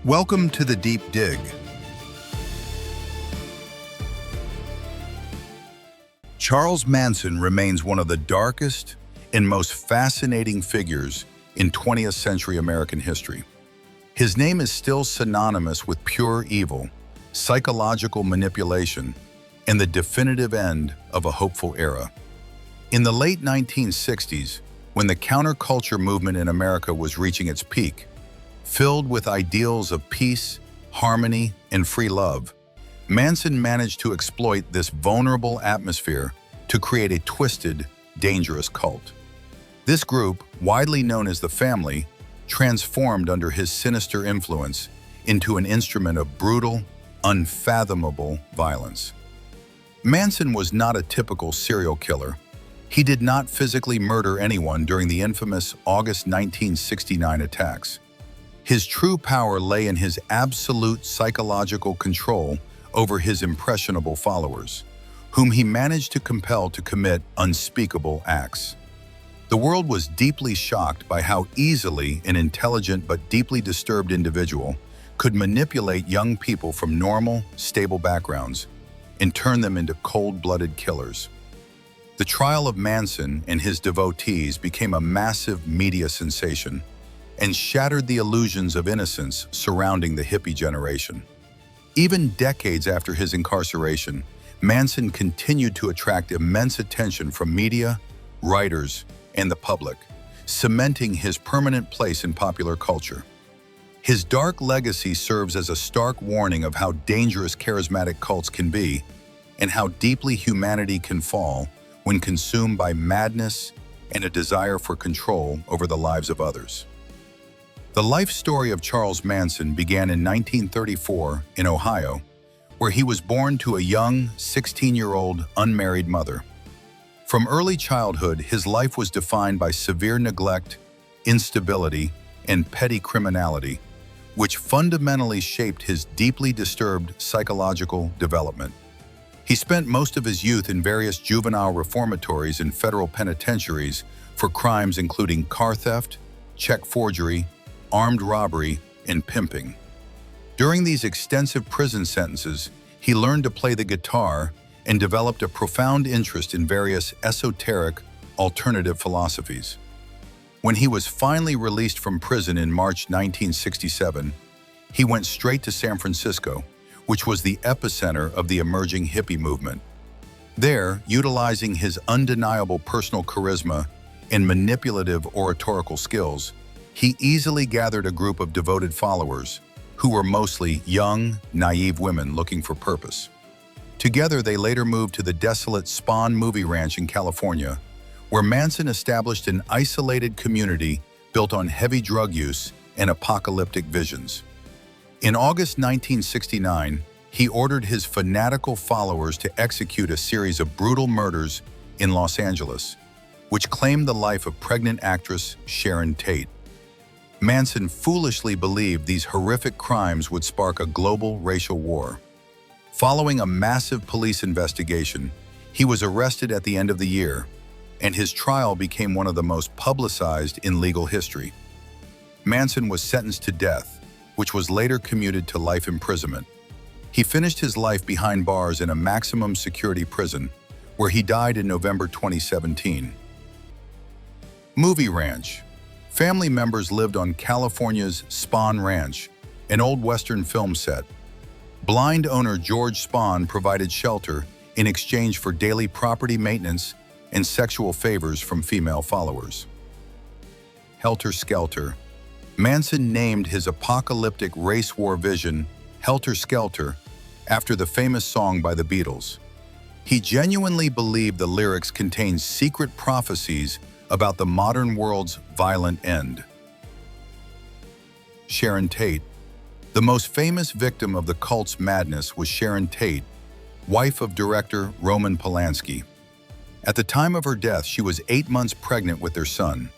Welcome to the Deep Dig. Charles Manson remains one of the darkest and most fascinating figures in 20th century American history. His name is still synonymous with pure evil, psychological manipulation, and the definitive end of a hopeful era. In the late 1960s, when the counterculture movement in America was reaching its peak, filled with ideals of peace, harmony, and free love, Manson managed to exploit this vulnerable atmosphere to create a twisted, dangerous cult. This group, widely known as the Family, transformed under his sinister influence into an instrument of brutal, unfathomable violence. Manson was not a typical serial killer. He did not physically murder anyone during the infamous August 1969 attacks. His true power lay in his absolute psychological control over his impressionable followers, whom he managed to compel to commit unspeakable acts. The world was deeply shocked by how easily an intelligent but deeply disturbed individual could manipulate young people from normal, stable backgrounds and turn them into cold-blooded killers. The trial of Manson and his devotees became a massive media sensation and shattered the illusions of innocence surrounding the hippie generation. Even decades after his incarceration, Manson continued to attract immense attention from media, writers, and the public, cementing his permanent place in popular culture. His dark legacy serves as a stark warning of how dangerous charismatic cults can be and how deeply humanity can fall when consumed by madness and a desire for control over the lives of others. The life story of Charles Manson began in 1934 in Ohio, where he was born to a young 16-year-old unmarried mother. From early childhood, his life was defined by severe neglect, instability, and petty criminality, which fundamentally shaped his deeply disturbed psychological development. He spent most of his youth in various juvenile reformatories and federal penitentiaries for crimes including car theft, check forgery, armed robbery, and pimping. During these extensive prison sentences, he learned to play the guitar and developed a profound interest in various esoteric, alternative philosophies. When he was finally released from prison in March 1967, he went straight to San Francisco, which was the epicenter of the emerging hippie movement. There, utilizing his undeniable personal charisma and manipulative oratorical skills, he easily gathered a group of devoted followers who were mostly young, naive women looking for purpose. Together, they later moved to the desolate Spahn movie ranch in California, where Manson established an isolated community built on heavy drug use and apocalyptic visions. In August 1969, he ordered his fanatical followers to execute a series of brutal murders in Los Angeles, which claimed the life of pregnant actress Sharon Tate. Manson foolishly believed these horrific crimes would spark a global racial war. Following a massive police investigation, he was arrested at the end of the year, and his trial became one of the most publicized in legal history. Manson was sentenced to death, which was later commuted to life imprisonment. He finished his life behind bars in a maximum security prison, where he died in November 2017. Movie Ranch. Family members lived on California's Spahn Ranch, an old Western film set. Blind owner George Spahn provided shelter in exchange for daily property maintenance and sexual favors from female followers. Helter Skelter. Manson named his apocalyptic race war vision Helter Skelter after the famous song by the Beatles. He genuinely believed the lyrics contained secret prophecies about the modern world's violent end. Sharon Tate. The most famous victim of the cult's madness was Sharon Tate, wife of director Roman Polanski. At the time of her death, she was 8 months pregnant with their son.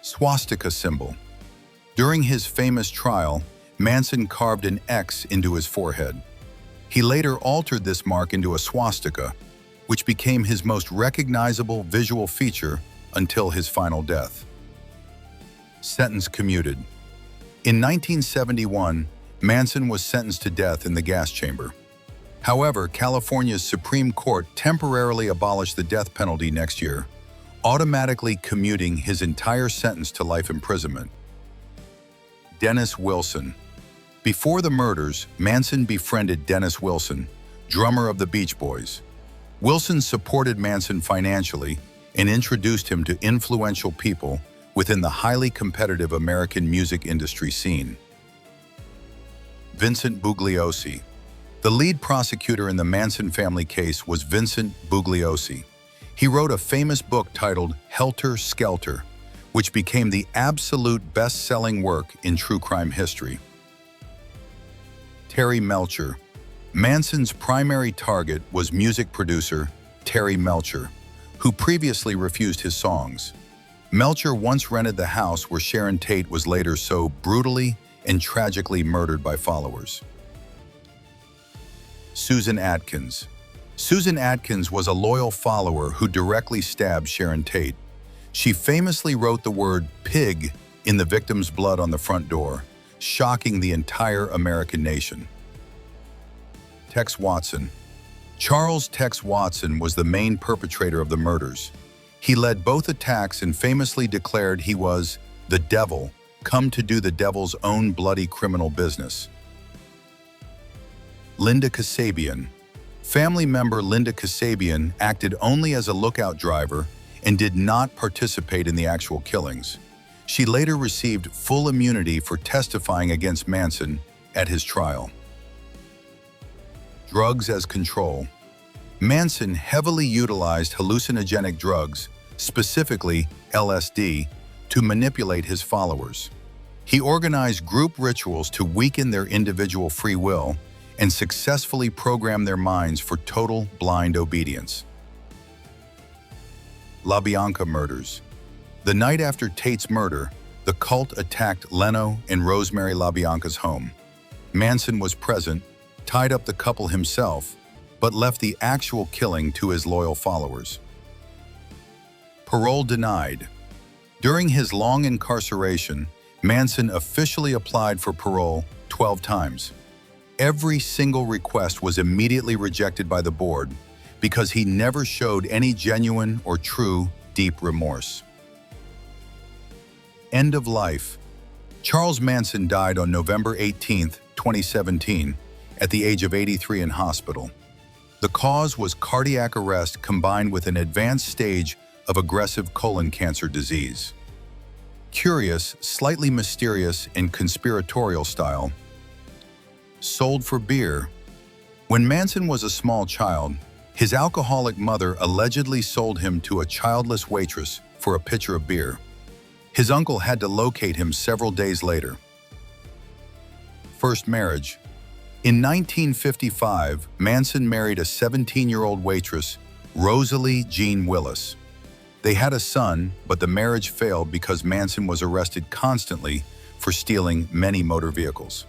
Swastika symbol. During his famous trial, Manson carved an X into his forehead. He later altered this mark into a swastika, which became his most recognizable visual feature until his final death. Sentence commuted. In 1971, Manson was sentenced to death in the gas chamber. However, California's Supreme Court temporarily abolished the death penalty next year, automatically commuting his entire sentence to life imprisonment. Dennis Wilson. Before the murders, Manson befriended Dennis Wilson, drummer of the Beach Boys. Wilson supported Manson financially and introduced him to influential people within the highly competitive American music industry scene. Vincent Bugliosi. The lead prosecutor in the Manson family case was Vincent Bugliosi. He wrote a famous book titled Helter, Skelter, which became the absolute best-selling work in true crime history. Terry Melcher. Manson's primary target was music producer Terry Melcher, who previously refused his songs. Melcher once rented the house where Sharon Tate was later so brutally and tragically murdered by followers. Susan Atkins. Susan Atkins was a loyal follower who directly stabbed Sharon Tate. She famously wrote the word "pig" in the victim's blood on the front door, shocking the entire American nation. Tex Watson. Charles Tex Watson was the main perpetrator of the murders. He led both attacks and famously declared he was the devil, come to do the devil's own bloody criminal business. Linda Kasabian. Family member Linda Kasabian acted only as a lookout driver and did not participate in the actual killings. She later received full immunity for testifying against Manson at his trial. Drugs as control. Manson heavily utilized hallucinogenic drugs, specifically LSD, to manipulate his followers. He organized group rituals to weaken their individual free will and successfully program their minds for total blind obedience. LaBianca murders. The night after Tate's murder, the cult attacked Leno and Rosemary LaBianca's home. Manson was present, tied up the couple himself, but left the actual killing to his loyal followers. Parole denied. During his long incarceration, Manson officially applied for parole 12 times. Every single request was immediately rejected by the board because he never showed any genuine or true deep remorse. End of life. Charles Manson died on November 18, 2017, at the age of 83 in hospital. The cause was cardiac arrest combined with an advanced stage of aggressive colon cancer disease. Curious, slightly mysterious, and conspiratorial style. Sold for beer. When Manson was a small child, his alcoholic mother allegedly sold him to a childless waitress for a pitcher of beer. His uncle had to locate him several days later. First marriage. In 1955, Manson married a 17-year-old waitress, Rosalie Jean Willis. They had a son, but the marriage failed because Manson was arrested constantly for stealing many motor vehicles.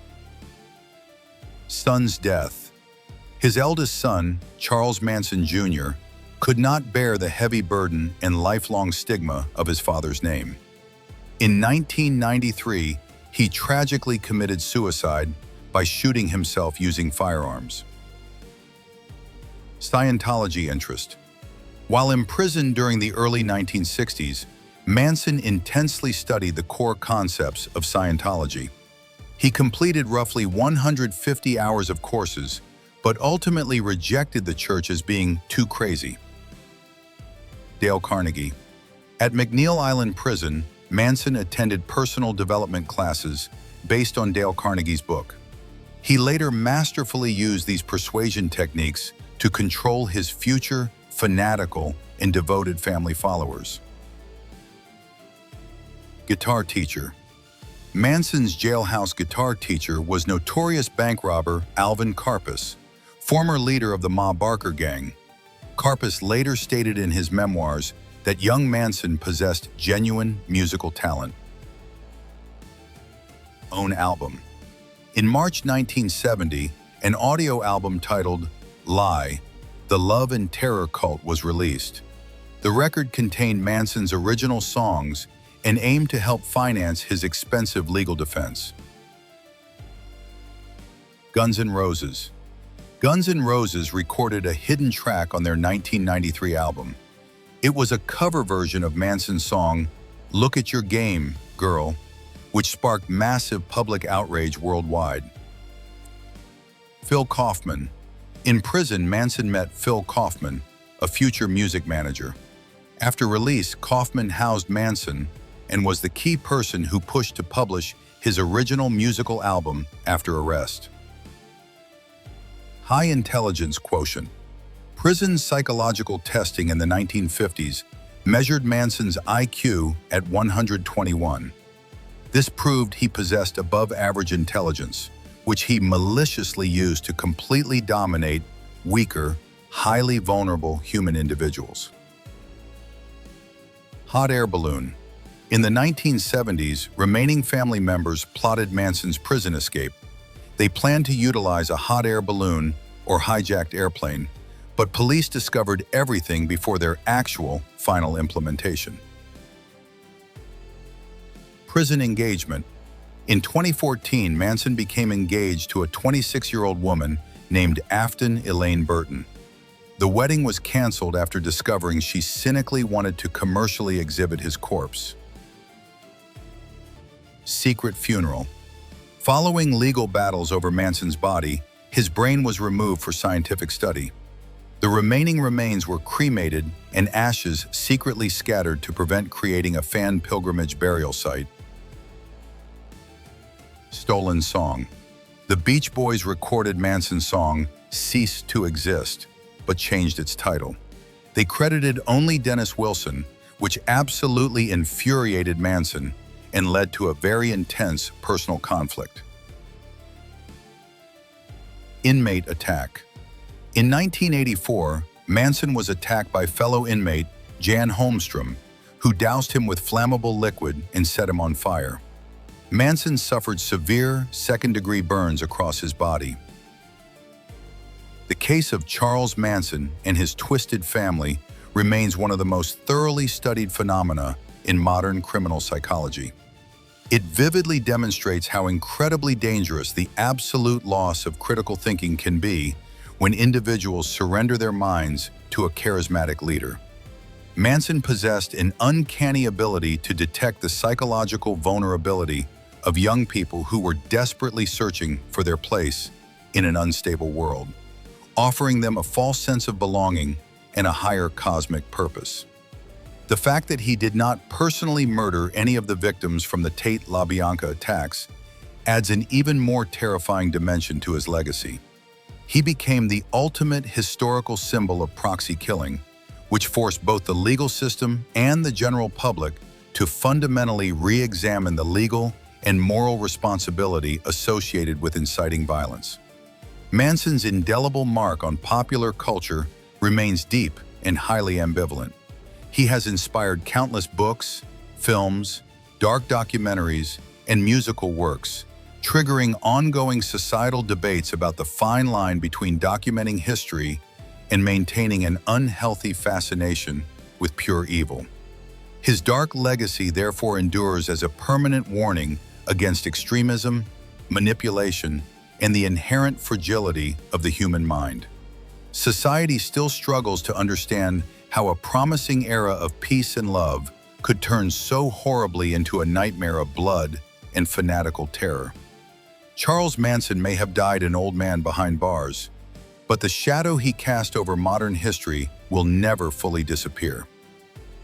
Son's death. His eldest son, Charles Manson Jr., could not bear the heavy burden and lifelong stigma of his father's name. In 1993, he tragically committed suicide by shooting himself using firearms. Scientology interest. While imprisoned during the early 1960s, Manson intensely studied the core concepts of Scientology. He completed roughly 150 hours of courses, but ultimately rejected the church as being too crazy. Dale Carnegie. At McNeil Island Prison, Manson attended personal development classes based on Dale Carnegie's book. He later masterfully used these persuasion techniques to control his future, fanatical, and devoted family followers. Guitar teacher. Manson's jailhouse guitar teacher was notorious bank robber Alvin Karpis, former leader of the Ma Barker gang. Karpis later stated in his memoirs that young Manson possessed genuine musical talent. Own album. In March 1970, an audio album titled Lie, The Love and Terror Cult was released. The record contained Manson's original songs and aimed to help finance his expensive legal defense. Guns N' Roses. Guns N' Roses recorded a hidden track on their 1993 album. It was a cover version of Manson's song, "Look at Your Game, Girl," which sparked massive public outrage worldwide. Phil Kaufman. In prison, Manson met Phil Kaufman, a future music manager. After release, Kaufman housed Manson and was the key person who pushed to publish his original musical album after arrest. High intelligence quotient. Prison psychological testing in the 1950s measured Manson's IQ at 121. This proved he possessed above-average intelligence, which he maliciously used to completely dominate weaker, highly vulnerable human individuals. Hot air balloon. In the 1970s, remaining family members plotted Manson's prison escape. They planned to utilize a hot air balloon or hijacked airplane, but police discovered everything before their actual final implementation. Prison engagement. In 2014, Manson became engaged to a 26-year-old woman named Afton Elaine Burton. The wedding was canceled after discovering she cynically wanted to commercially exhibit his corpse. Secret funeral. Following legal battles over Manson's body, his brain was removed for scientific study. The remaining remains were cremated and ashes secretly scattered to prevent creating a fan pilgrimage burial site. Stolen song. The Beach Boys recorded Manson's song, "Cease to Exist," but changed its title. They credited only Dennis Wilson, which absolutely infuriated Manson and led to a very intense personal conflict. Inmate attack. In 1984, Manson was attacked by fellow inmate Jan Holmstrom, who doused him with flammable liquid and set him on fire. Manson suffered severe second-degree burns across his body. The case of Charles Manson and his twisted family remains one of the most thoroughly studied phenomena in modern criminal psychology. It vividly demonstrates how incredibly dangerous the absolute loss of critical thinking can be when individuals surrender their minds to a charismatic leader. Manson possessed an uncanny ability to detect the psychological vulnerability of young people who were desperately searching for their place in an unstable world, offering them a false sense of belonging and a higher cosmic purpose. The fact that he did not personally murder any of the victims from the Tate LaBiancas attacks adds an even more terrifying dimension to his legacy. He became the ultimate historical symbol of proxy killing, which forced both the legal system and the general public to fundamentally re-examine the legal and moral responsibility associated with inciting violence. Manson's indelible mark on popular culture remains deep and highly ambivalent. He has inspired countless books, films, dark documentaries, and musical works, triggering ongoing societal debates about the fine line between documenting history and maintaining an unhealthy fascination with pure evil. His dark legacy therefore endures as a permanent warning against extremism, manipulation, and the inherent fragility of the human mind. Society still struggles to understand how a promising era of peace and love could turn so horribly into a nightmare of blood and fanatical terror. Charles Manson may have died an old man behind bars, but the shadow he cast over modern history will never fully disappear.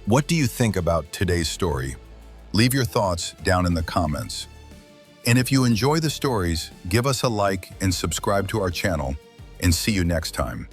What do you think about today's story? Leave your thoughts down in the comments. And if you enjoy the stories, give us a like and subscribe to our channel, and see you next time.